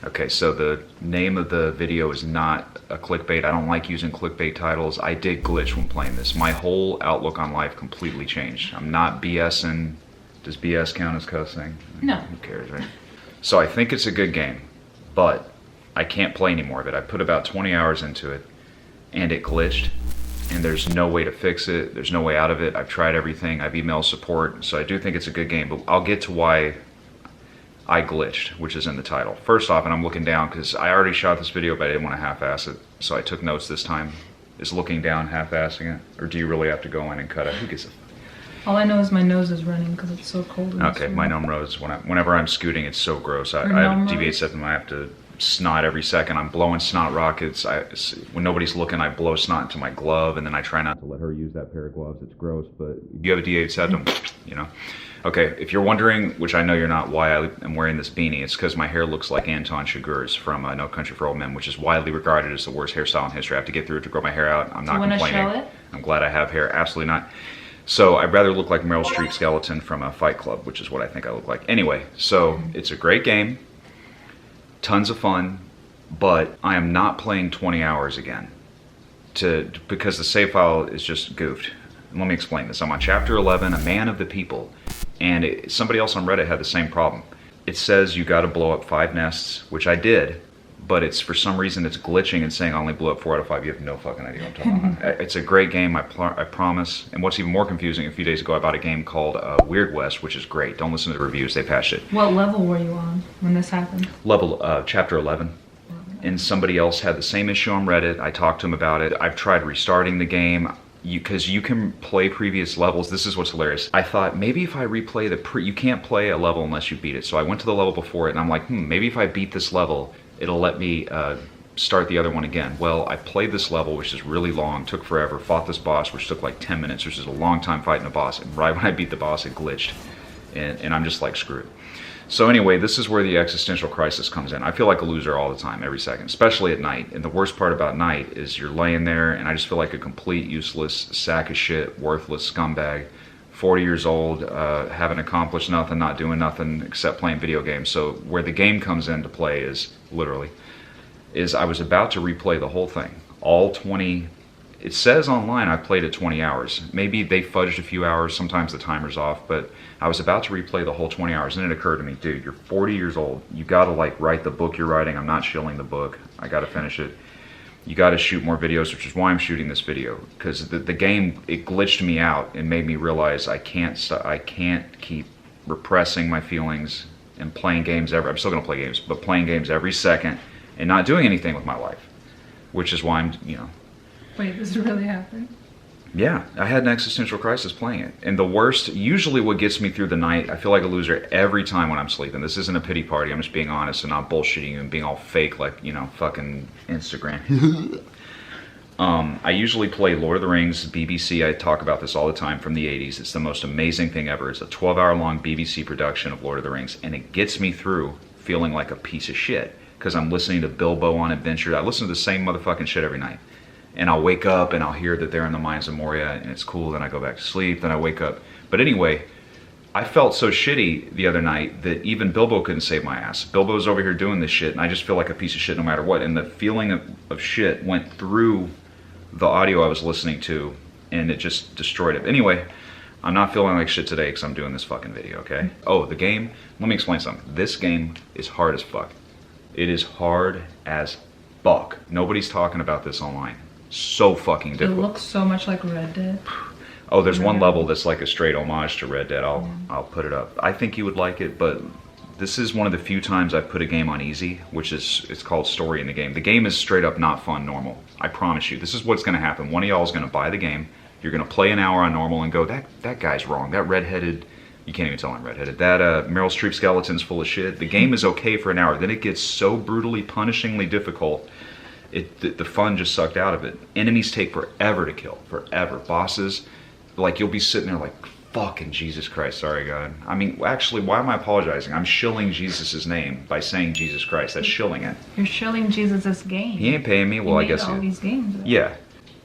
Okay, so the name of the video is not a clickbait. I don't like using clickbait titles. I did glitch when playing this. My whole outlook on life completely changed. I'm not BSing. Does BS count as cussing? No. Who cares, right? So I think it's a good game, but I can't play any more of it. I put about 20 hours into it, and it glitched, and there's no way to fix it. There's no way out of it. I've tried everything. I've emailed support, so I do think it's a good game, but I'll get to why I glitched, which is in the title. First off, and I'm looking down because I already shot this video, but I didn't want to half-ass it, so I took notes this time. Is looking down half-assing it, or do you really have to go in and cut it? Who gives a All I know is my nose is running because it's so cold. Okay, my numb nose, whenever I'm scooting, it's so gross. I have a deviate septum, I have to snot every second. I'm blowing snot rockets. When nobody's looking, I blow snot into my glove, and then I try not to let her use that pair of gloves. It's gross, but if you have a deviate septum, you know. Okay, if you're wondering, which I know you're not, why I am wearing this beanie, it's because my hair looks like Anton Chigurh's from No Country for Old Men, which is widely regarded as the worst hairstyle in history. I have to get through it to grow my hair out. I'm not complaining. I'm glad I have hair. Absolutely not. So I'd rather look like Meryl Streep skeleton from a Fight Club, which is what I think I look like. Anyway, so it's a great game, tons of fun, but I am not playing 20 hours again because the save file is just goofed. Let me explain this. I'm on chapter 11, a man of the people, and somebody else on Reddit had the same problem. It says you got to blow up 5 nests, which I did, but it's for some reason it's glitching and saying I only blew up 4 out of 5. You have no fucking idea what I'm talking about. It's a great game, I promise. And what's even more confusing, a few days ago I bought a game called Weird West, which is great. Don't listen to the reviews, they patched it. What level were you on when this happened? Chapter 11. And somebody else had the same issue on Reddit. I talked to him about it. I've tried restarting the game. Because you can play previous levels. This is what's hilarious. I thought maybe if I replay you can't play a level unless you beat it. So I went to the level before it and I'm like, maybe if I beat this level, it'll let me start the other one again. Well, I played this level, which is really long, took forever, fought this boss, which took like 10 minutes, which is a long time fighting a boss. And right when I beat the boss, it glitched. And I'm just like, screw it. So anyway, this is where the existential crisis comes in. I feel like a loser all the time, every second, especially at night. And the worst part about night is you're laying there and I just feel like a complete useless sack of shit, worthless scumbag, 40 years old, haven't accomplished nothing, not doing nothing except playing video games. So where the game comes into play is I was about to replay the whole thing, all 20. It says online I played it 20 hours. Maybe they fudged a few hours, sometimes the timer's off, but I was about to replay the whole 20 hours, and it occurred to me, dude, you're 40 years old. You gotta like write the book you're writing. I'm not shilling the book. I gotta finish it. You gotta shoot more videos, which is why I'm shooting this video, because the game, it glitched me out and made me realize I can't keep repressing my feelings and playing games I'm still gonna play games, but playing games every second and not doing anything with my life, which is why I'm, Wait, this really happened? Yeah, I had an existential crisis playing it. And the worst, usually what gets me through the night, I feel like a loser every time when I'm sleeping. This isn't a pity party, I'm just being honest and not bullshitting you and being all fake like, fucking Instagram. I usually play Lord of the Rings, BBC, I talk about this all the time, from the 80s. It's the most amazing thing ever. It's a 12-hour long BBC production of Lord of the Rings, and it gets me through feeling like a piece of shit because I'm listening to Bilbo on Adventure. I listen to the same motherfucking shit every night. And I'll wake up and I'll hear that they're in the mines of Moria and it's cool, then I go back to sleep, then I wake up. But anyway, I felt so shitty the other night that even Bilbo couldn't save my ass. Bilbo's over here doing this shit and I just feel like a piece of shit no matter what. And the feeling of shit went through the audio I was listening to and it just destroyed it. Anyway, I'm not feeling like shit today because I'm doing this fucking video, okay? Oh, the game, let me explain something. This game is hard as fuck. It is hard as fuck. Nobody's talking about this online. So fucking difficult. It looks so much like Red Dead. Oh, there's one level that's like a straight homage to Red Dead. I'll put it up. I think you would like it, but this is one of the few times I've put a game on easy, which is, it's called story in the game. The game is straight up not fun normal. I promise you. This is what's going to happen. One of y'all is going to buy the game. You're going to play an hour on normal and go, that guy's wrong. That redheaded, you can't even tell I'm redheaded. That Meryl Streep skeleton's full of shit. The game is okay for an hour. Then it gets so brutally, punishingly difficult. The fun just sucked out of it. Enemies take forever to kill, forever. Bosses, like you'll be sitting there like, fucking Jesus Christ, sorry God. I mean, actually, why am I apologizing? I'm shilling Jesus' name by saying Jesus Christ. That's shilling it. You're shilling Jesus' game. He ain't paying me. Well, I guess all these games. Yeah.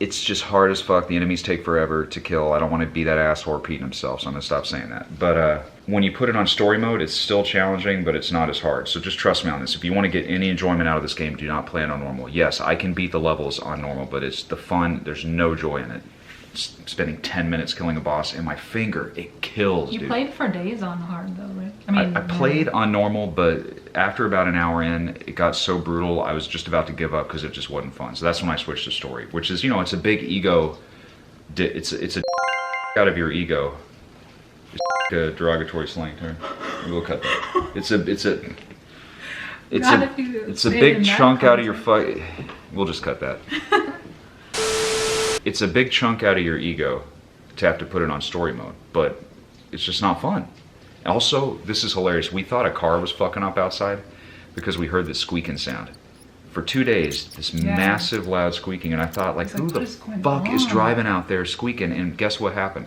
it's just hard as fuck. The enemies take forever to kill. I don't want to be that asshole repeating himself, so I'm gonna stop saying that. But when you put it on story mode, it's still challenging, but it's not as hard. So just trust me on this. If you want to get any enjoyment out of this game, do not play it on normal. Yes, I can beat the levels on normal, but it's the fun. There's no joy in it. Spending 10 minutes killing a boss, and my finger, it kills, You dude. played for days on hard though, right? I played on normal, but after about an hour in, it got so brutal, I was just about to give up because it just wasn't fun. So that's when I switched to story, which is, you know, it's a big ego. It's a out of your ego. It's a derogatory slang term. We'll cut that. It's a big chunk out of your We'll just cut that. It's a big chunk out of your ego to have to put it on story mode, but it's just not fun. Also, this is hilarious. We thought a car was fucking up outside because we heard this squeaking sound. For 2 days, this massive loud squeaking, and I thought, like, who the fuck is driving out there squeaking? And guess what happened?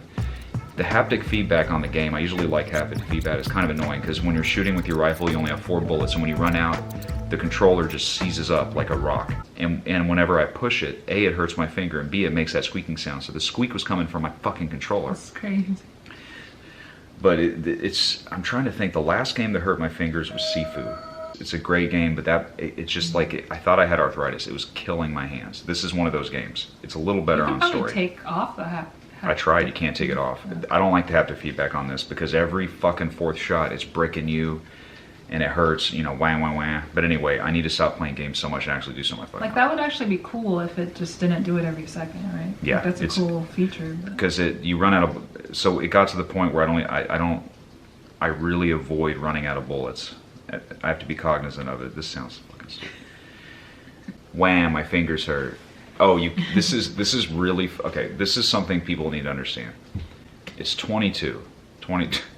The haptic feedback on the game, I usually like haptic feedback, it's kind of annoying because when you're shooting with your rifle, you only have 4 bullets, and when you run out, the controller just seizes up like a rock. And whenever I push it, A, it hurts my finger, and B, it makes that squeaking sound. So the squeak was coming from my fucking controller. That's crazy. But I'm trying to think, the last game that hurt my fingers was Sifu. It's a great game, but it's just like, I thought I had arthritis. It was killing my hands. This is one of those games. It's a little better on story. You can probably take off the haptic. I tried, you can't take it off. I don't like to have to feedback on this because every fucking 4th shot, it's bricking you. And it hurts, you know, wah, wah, wah. But anyway, I need to stop playing games so much and actually do something like that would actually be cool if it just didn't do it every second, right? Yeah. Like, that's a cool feature. Because you run out of, so it got to the point where I really avoid running out of bullets. I have to be cognizant of it. This sounds fucking stupid. Wham, my fingers hurt. Oh, this is really, okay, this is something people need to understand. It's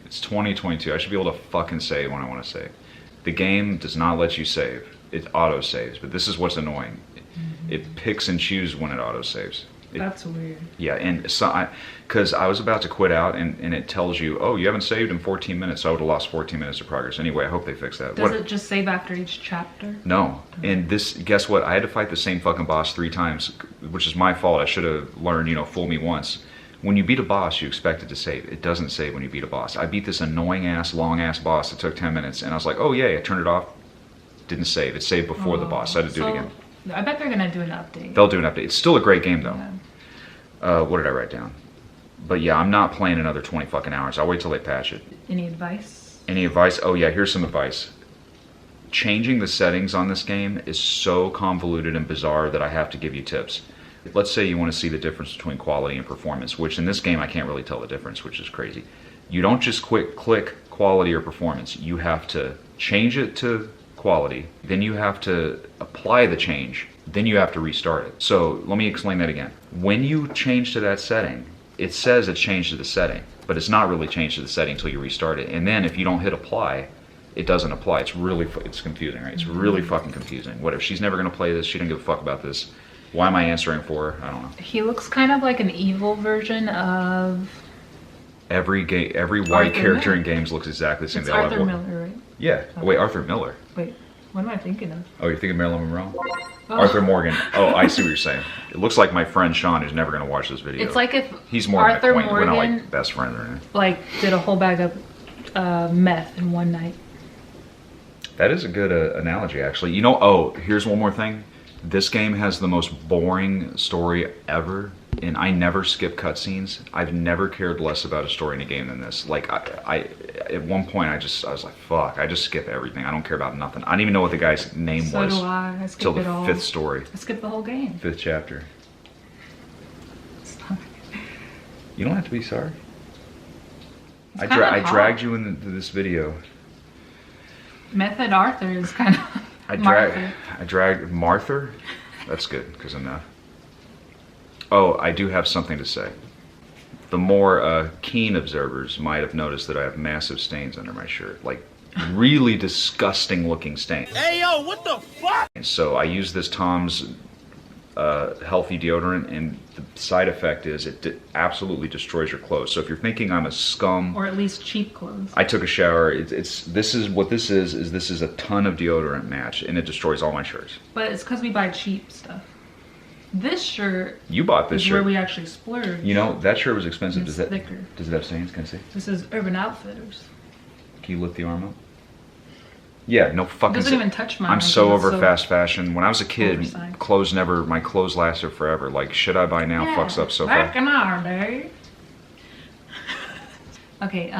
it's 2022. I should be able to fucking say when I want to save. The game does not let you save. It auto saves, but this is what's annoying. It picks and chooses when it auto saves. That's weird. Yeah, and so because I was about to quit out, and it tells you, oh, you haven't saved in 14 minutes, so I would have lost 14 minutes of progress. Anyway, I hope they fix that. Does it just save after each chapter? No, and guess what? I had to fight the same fucking boss 3 times, which is my fault. I should have learned, you know, fool me once. When you beat a boss, you expect it to save. It doesn't save when you beat a boss. I beat this annoying ass, long ass boss that took 10 minutes, and I was like, oh yay, I turned it off. Didn't save. It saved before the boss, so I had to do it again. I bet they're gonna do an update. They'll do an update. It's still a great game though. Yeah. What did I write down? But yeah, I'm not playing another 20 fucking hours. I'll wait till they patch it. Any advice? Any advice? Oh yeah, here's some advice. Changing the settings on this game is so convoluted and bizarre that I have to give you tips. Let's say you want to see the difference between quality and performance, which in this game I can't really tell the difference, which is crazy. You don't just click quality or performance. You have to change it to quality, then you have to apply the change, then you have to restart it. So let me explain that again. When you change to that setting, it says it's changed to the setting, but it's not really changed to the setting until you restart it. And then if you don't hit apply, it doesn't apply. It's confusing, right? It's really fucking confusing. What if she's never gonna play this? She didn't give a fuck about this. Why am I answering for her? I don't know. He looks kind of like an evil version of... Every white character in games looks exactly the same. It's Arthur Miller, right? Yeah. Oh, wait, Arthur Miller. Wait, what am I thinking of? Oh, you're thinking Marilyn Monroe? Oh. Arthur Morgan. Oh, I see what you're saying. It looks like my friend Sean, who's never going to watch this video. It's like if he's more Arthur of an acquaintance. We're not Morgan like best friends or anything. like did a whole bag of meth in one night. That is a good analogy, actually. You know, oh, here's one more thing. This game has the most boring story ever, and I never skip cutscenes. I've never cared less about a story in a game than this. Like, I at one point, I was like, fuck, I just skip everything. I don't care about nothing. I don't even know what the guy's name was. So do I. I skip it all. Till the 5th story. I skipped the whole game. 5th chapter. You don't have to be sorry. I dragged you into this video. Method Arthur is kind of... I dragged Martha. That's good, because I'm not. Oh, I do have something to say. The more keen observers might have noticed that I have massive stains under my shirt, like really disgusting looking stains. Hey yo, what the fuck? So I use this Tom's healthy deodorant, and the side effect is it absolutely destroys your clothes. So if you're thinking I'm a scum, or at least cheap clothes, I took a shower. This is a ton of deodorant match, and it destroys all my shirts. But it's because we buy cheap stuff. This shirt You bought this is shirt. where we actually splurged. You know, that shirt was expensive. It's Does thicker. it have stains? Can I see? This is Urban Outfitters. Can you lift the arm up? Yeah, no fucking. It doesn't even touch mine. I'm so because over it's fast fashion. When I was a kid, oversized. my clothes lasted forever. Like, shit I buy now Yeah, fucks up so back fast. in our day. Okay,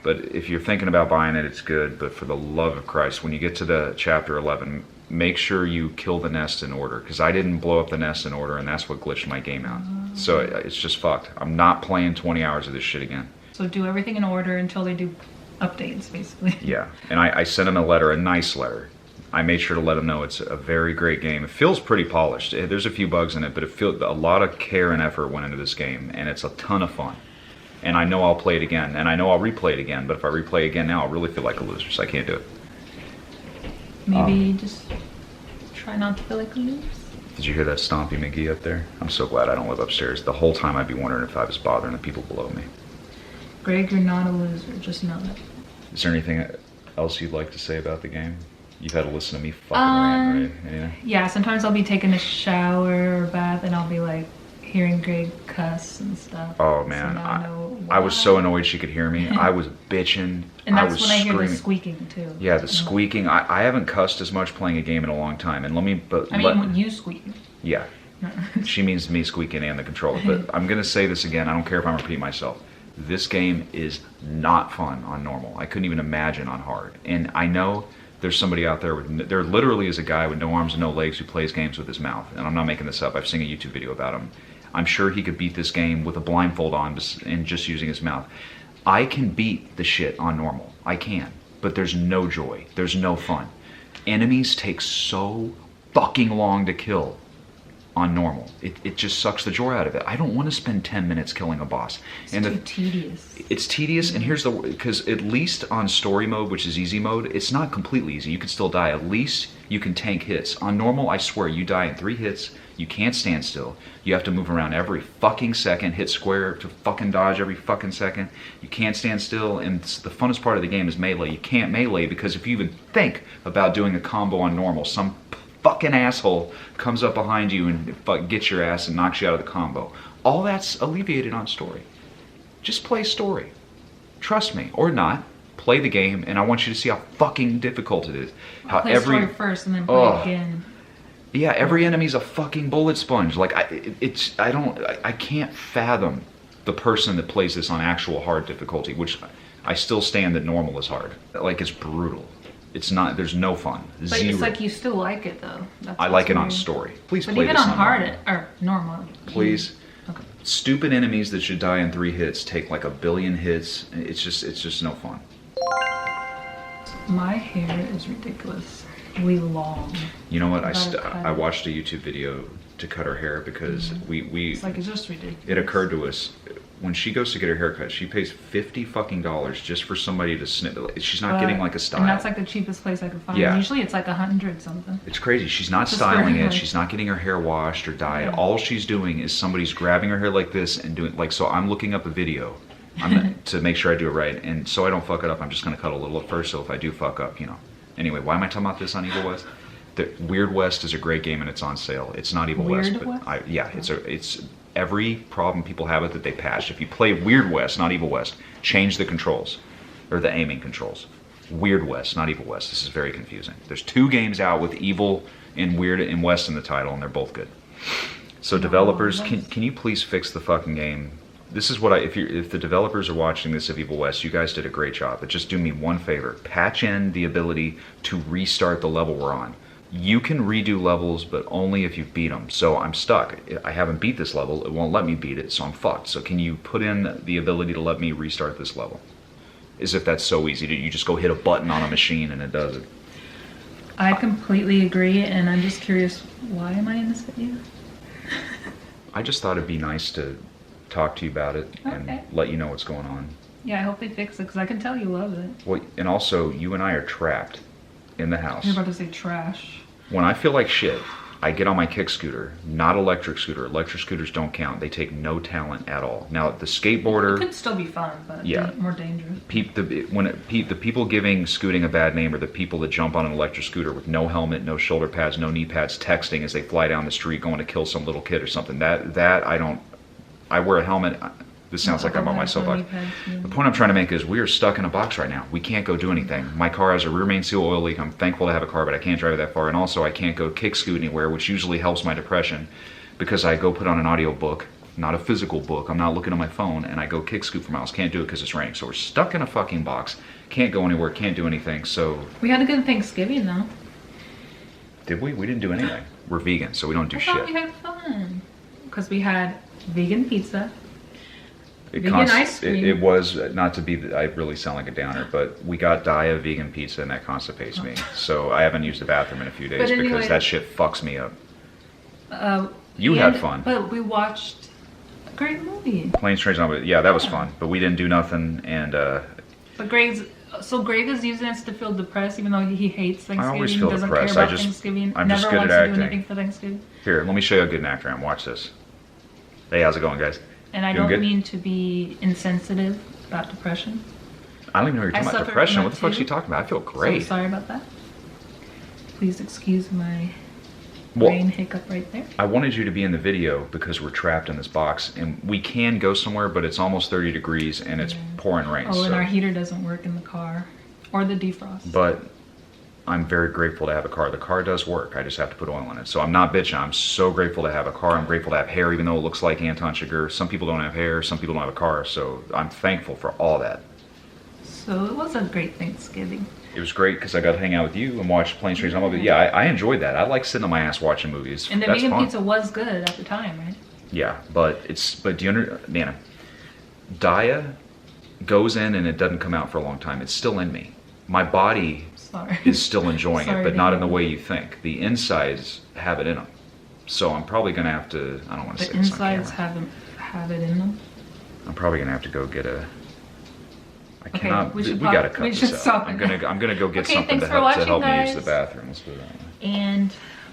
But if you're thinking about buying it, it's good. But for the love of Christ, when you get to the chapter 11, make sure you kill the nest in order. Because I didn't blow up the nest in order, and that's what glitched my game out. So it's just fucked. I'm not playing 20 hours of this shit again. so do everything in order until they do updates, basically. Yeah, and I sent him a letter, a nice letter. I made sure to let him know it's a very great game. It feels pretty polished. There's a few bugs in it, but it feels a lot of care and effort went into this game, and it's a ton of fun. And I know I'll play it again, and I know I'll replay it again. But if I replay it again now, I'll really feel like a loser, so I can't do it. Maybe just try not to feel like a loser. Did you hear that Stompy McGee up there? I'm so glad I don't live upstairs. The whole time I'd be wondering if I was bothering the people below me. Greg, you're not a loser. Just know that. Is there anything else you'd like to say about the game? You've had to listen to me fucking rant, right? Anything? Yeah, sometimes I'll be taking a shower or bath and I'll be like hearing Greg cuss and stuff. Oh So man, now I know I was why. so annoyed she could hear me. I was bitching. And that's I was when I hear screaming. the squeaking too. Yeah, the squeaking. I haven't cussed as much playing a game in a long time. And I mean, when you squeak. Yeah. She means me squeaking and the controller. But I'm going to say this again. I don't care if I'm repeating myself. This game is not fun on normal. I couldn't even imagine on hard. And I know there's somebody out there there literally is a guy with no arms and no legs who plays games with his mouth. And I'm not making this up. I've seen a YouTube video about him. I'm sure he could beat this game with a blindfold on and just using his mouth. I can beat the shit on normal. I can. But there's no joy. There's no fun. Enemies take so fucking long to kill on normal. It just sucks the joy out of it. I don't want to spend 10 minutes killing a boss. It's too tedious. It's tedious, and here's because at least on story mode, which is easy mode, it's not completely easy. You can still die. At least you can tank hits. On normal, I swear, you die in 3 hits. You can't stand still. You have to move around every fucking second, hit square to fucking dodge every fucking second. You can't stand still, and the funnest part of the game is melee. You can't melee because if you even think about doing a combo on normal, some fucking asshole comes up behind you and gets your ass and knocks you out of the combo. All that's alleviated on story. Just play story. Trust me, or not. Play the game, and I want you to see how fucking difficult it is. How Play story first and then play it again. Yeah, every enemy's a fucking bullet sponge. Like I can't fathom the person that plays this on actual hard difficulty, which I still stand that normal is hard. Like it's brutal. It's not. There's no fun. But Zero. it's like you still like it though. I like it on story. Please but play even this on hard normal. or normal. Please. Okay. Stupid enemies that should die in 3 hits take like 1 billion hits. It's just no fun. My hair is ridiculously long. You know what? Gotta cut I it. watched a YouTube video to cut her hair because we It's like it's just ridiculous. it occurred to us when she goes to get her hair cut, she pays $50 fucking just for somebody to snip. She's not getting like a style. And that's like the cheapest place I could find. Yeah. Usually it's like 100 something. It's crazy. She's not Just styling for, it. like- She's not getting her hair washed or dyed. Yeah. All she's doing is somebody's grabbing her hair like this and doing like. So I'm looking up a video, to make sure I do it right, and so I don't fuck it up. I'm just gonna cut a little at first. So if I do fuck up, Anyway, why am I talking about this on Evil West? The Weird West is a great game and it's on sale. It's not Evil Weird West, but West? it's every problem people have with it they patched. If you play Weird West, not Evil West, change the controls or the aiming controls. Weird West, not Evil West. This is very confusing. There's 2 games out with Evil and Weird and West in the title, and they're both good. So developers, can you please fix the fucking game? This is what if the developers are watching this of Evil West, you guys did a great job. But just do me one favor: patch in the ability to restart the level we're on. You can redo levels, but only if you've beat them. So I'm stuck. I haven't beat this level. It won't let me beat it, so I'm fucked. So can you put in the ability to let me restart this level? As if that's so easy. You just go hit a button on a machine and it does it. I completely agree, and I'm just curious, why am I in this video? I just thought it'd be nice to talk to you about it and Okay. let you know what's going on. Yeah, I hope they fix it, because I can tell you love it. Well, and also, you and I are trapped in the house. You're about to say trash. When I feel like shit, I get on my kick scooter, not electric scooter. Electric scooters don't count. They take no talent at all. Now the skateboarder, It could still be fun, but Yeah. more dangerous. the people giving scooting a bad name are the people that jump on an electric scooter with no helmet, no shoulder pads, no knee pads, texting as they fly down the street going to kill some little kid or something. That I don't. I wear a helmet. This sounds like I'm on my soapbox. The point I'm trying to make is we are stuck in a box right now. We can't go do anything. My car has a rear main seal oil leak. I'm thankful to have a car, but I can't drive it that far. And also, I can't go kick scoot anywhere, which usually helps my depression because I go put on an audio book, not a physical book. I'm not looking at my phone, and I go kick scoot for miles. Can't do it because it's raining. So we're stuck in a fucking box. Can't go anywhere. Can't do anything. So We had a good Thanksgiving though. did we? We didn't do anything. We're vegan, so we don't do I thought shit. we had fun because we had vegan pizza. It Vegan ice cream. It was not to be. I really sound like a downer, but we got Daya vegan pizza, and that constipates me. So I haven't used the bathroom in a few days But anyway, because that shit fucks me up. You and- had fun. But we watched a great movie. Planes, Trains, and yeah, that was fun. But we didn't do nothing, and But Greg is using us to feel depressed, even though he hates Thanksgiving. always feel doesn't depressed. care I about just- Thanksgiving. I'm never just good wants at to do acting. anything for Thanksgiving. here, let me show you how good an actor I am. Watch this. Hey, how's it going, guys? And I Doing don't good? mean to be insensitive about depression. I don't even know what you're I talking about. suffer Depression. from What that the fuck's too. she talking about? I feel So great. sorry about that. Please excuse my Well, brain hiccup right there. I wanted you to be in the video because we're trapped in this box, and we can go somewhere, but it's almost 30 degrees and it's pouring rain. Oh, and so. our heater doesn't work in the car. Or the defrost. But I'm very grateful to have a car. The car does work. I just have to put oil in it. So I'm not bitching. I'm so grateful to have a car. I'm grateful to have hair, even though it looks like Anton Chigurh. Some people don't have hair. Some people don't have a car. So I'm thankful for all that. So it was a great Thanksgiving. It was great because I got to hang out with you and watch Planes, Trains, and Automobiles. Yeah, I enjoyed that. I like sitting on my ass watching movies. And the That's vegan fun. pizza was good at the time, right? Yeah, but do you Nana, Daya goes in and it doesn't come out for a long time. It's still in me. My body Sorry. is still enjoying Sorry it, but to not hear in the that. way you think. The insides have it in them. So I'm probably going to have to, I don't want to The say this on insides camera. have it in them. I'm probably going to have to go get a, I Okay, cannot, we we, should got to pop- cut we this should out. stop I'm it. going to go get Okay, something thanks to for help watching, me use the guys. bathroom. Let's put it that way.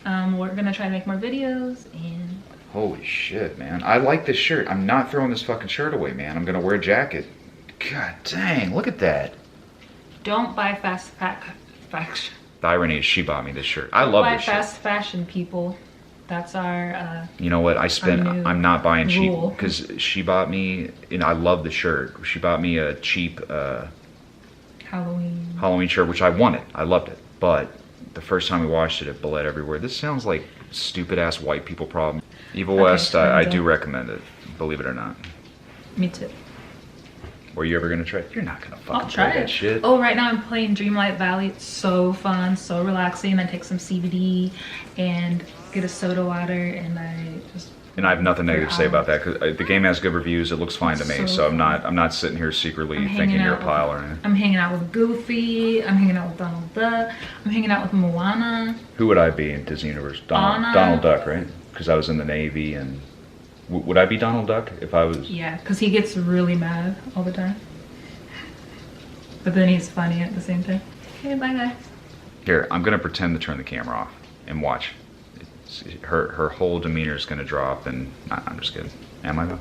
And we're gonna try to make more videos and Holy shit, man. I like this shirt. I'm not throwing this fucking shirt away, man. I'm going to wear a jacket. God dang, look at that. don't buy fast fashion. The irony is she bought me this shirt. I love Buy this shirt. fast fashion, people. That's our You know what? new I'm not buying cheap rule. because she bought me, and I love the shirt. She bought me a cheap Halloween. Halloween shirt, which I wanted. I loved it. But the first time we washed it, it bled everywhere. This sounds like stupid ass white people problem. Evil Okay, West, I time's do up. recommend it. Believe it or not. Me too. Were you ever gonna try it? You're not gonna fucking I'll try that it. shit. Oh, right now I'm playing Dreamlight Valley. It's so fun, so relaxing. I take some CBD and get a soda water, and I just And I have nothing negative to say about that because the game has good reviews. It looks fine to me, So so I'm not sitting here secretly I'm thinking hanging you're a out pile with- or anything. I'm hanging out with Goofy. I'm hanging out with Donald Duck. I'm hanging out with Moana. Who would I be in Disney Universe? Anna. Donald Duck, right? Because I was in the Navy, and would I be Donald Duck if I was? Yeah, because he gets really mad all the time. But then he's funny at the same time. Okay, bye guys. Here, I'm gonna pretend to turn the camera off and watch. Her whole demeanor is gonna drop, and I'm just kidding. Am I though?